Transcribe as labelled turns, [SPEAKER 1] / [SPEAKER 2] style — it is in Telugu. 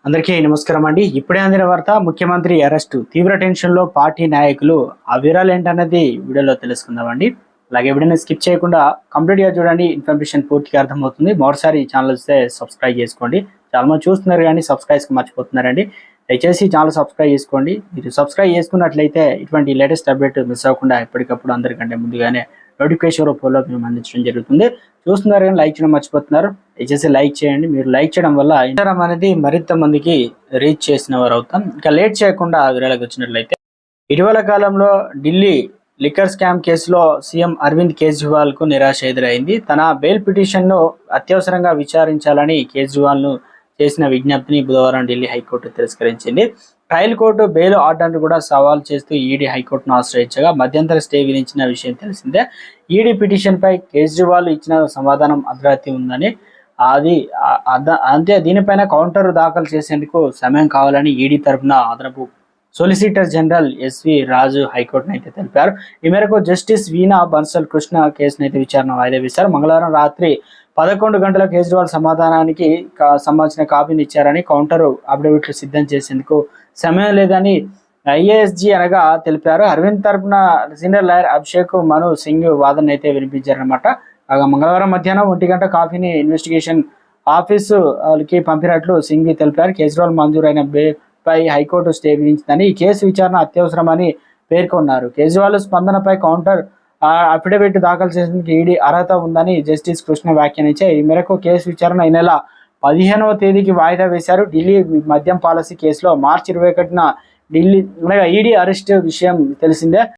[SPEAKER 1] అందరికీ నమస్కారం అండి. ఇప్పుడే అందిన వార్త, ముఖ్యమంత్రి అరెస్టు, తీవ్ర టెన్షన్లో పార్టీ నాయకులు. ఆ వివరాలు ఏంటన్నది వీడియోలో తెలుసుకుందామండి. అలాగే వీడియోని స్కిప్ చేయకుండా కంప్లీట్గా చూడండి, ఇన్ఫర్మేషన్ పూర్తిగా అర్థమవుతుంది. మరోసారి ఛానల్ వస్తే సబ్స్క్రైబ్ చేసుకోండి. చాలా మంది చూస్తున్నారు కానీ సబ్స్క్రైబ్కి మర్చిపోతున్నారండి. దయచేసి ఛానల్ సబ్స్క్రైబ్ చేసుకోండి. మీరు సబ్స్క్రైబ్ చేసుకున్నట్లయితే ఇటువంటి లేటెస్ట్ అప్డేట్ మిస్ అవ్వకుండా ఎప్పటికప్పుడు అందరికంటే ముందుగానే నోటిఫికేషన్ రూపంలో మేము అందించడం జరుగుతుంది. చూస్తున్నారు కానీ లైక్ చేయడం మర్చిపోతున్నారు. దయచేసి లైక్ చేయండి. మీరు లైక్ చేయడం వల్ల ఇన్స్టాగ్రామ్ అనేది మరింత మందికి రీచ్ చేసిన వారు అవుతాం. ఇంకా లేట్ చేయకుండా వివరాలకు వచ్చినట్లయితే, ఇటీవల కాలంలో ఢిల్లీ లిక్కర్ స్కామ్ కేసులో సీఎం అరవింద్ కేజ్రీవాల్ కు నిరాశ ఎదురైంది. తన బెయిల్ పిటిషన్ను అత్యవసరంగా విచారించాలని కేజ్రీవాల్ ను చేసిన విజ్ఞప్తిని బుధవారం ఢిల్లీ హైకోర్టు తిరస్కరించింది. ట్రయల్ కోర్టు బెయిల్ ఆర్డర్ను కూడా సవాల్ చేస్తూ ఈడీ హైకోర్టును ఆశ్రయించగా మధ్యంతర స్టే విధించిన విషయం తెలిసిందే. ఈడీ పిటిషన్పై కేజ్రీవాల్ ఇచ్చిన సమాధానం అర్ధరాత్రి ఉందని, అంతే దీనిపైన కౌంటర్ దాఖలు చేసేందుకు సమయం కావాలని ఈడీ తరఫున అదనపు సొలిసిటర్ జనరల్ ఎస్వి రాజు హైకోర్టును అయితే తెలిపారు. ఈ మేరకు జస్టిస్ వీణా బన్సల్ కృష్ణ కేసును అయితే విచారణ వాయిదా వేశారు. మంగళవారం రాత్రి 11 గంటల కేజ్రీవాల్ సమాధానానికి సంబంధించిన కాపీని ఇచ్చారని, కౌంటర్ అఫిడవిట్లు సిద్ధం చేసేందుకు సమయం లేదని ఐఏఎస్జీ అనగా తెలిపారు. అరవింద్ తరపున సీనియర్ లాయర్ అభిషేక్ మను సింగ్ వాదన అయితే వినిపించారనమాట. కాగా మంగళవారం మధ్యాహ్నం 1 గంట కాపీని ఇన్వెస్టిగేషన్ ఆఫీసుకి పంపినట్లు సింగ్ తెలిపారు. కేజ్రీవాల్ మంజూరైన పై హైకోర్టు స్టే విధించిందని, ఈ కేసు విచారణ అత్యవసరమని పేర్కొన్నారు. కేజ్రీవాల్ స్పందనపై కౌంటర్ అఫిడవిట్ దాఖలు చేసేందుకు ఈడీ అర్హత ఉందని జస్టిస్ కృష్ణ వ్యాఖ్యానించారు. ఈ మేరకు కేసు విచారణ ఈ నెల 15వ తేదీకి వాయిదా వేశారు. ఢిల్లీ మద్యం పాలసీ కేసులో మార్చి 21న ఢిల్లీ ఈడీ అరెస్ట్ విషయం తెలిసిందే.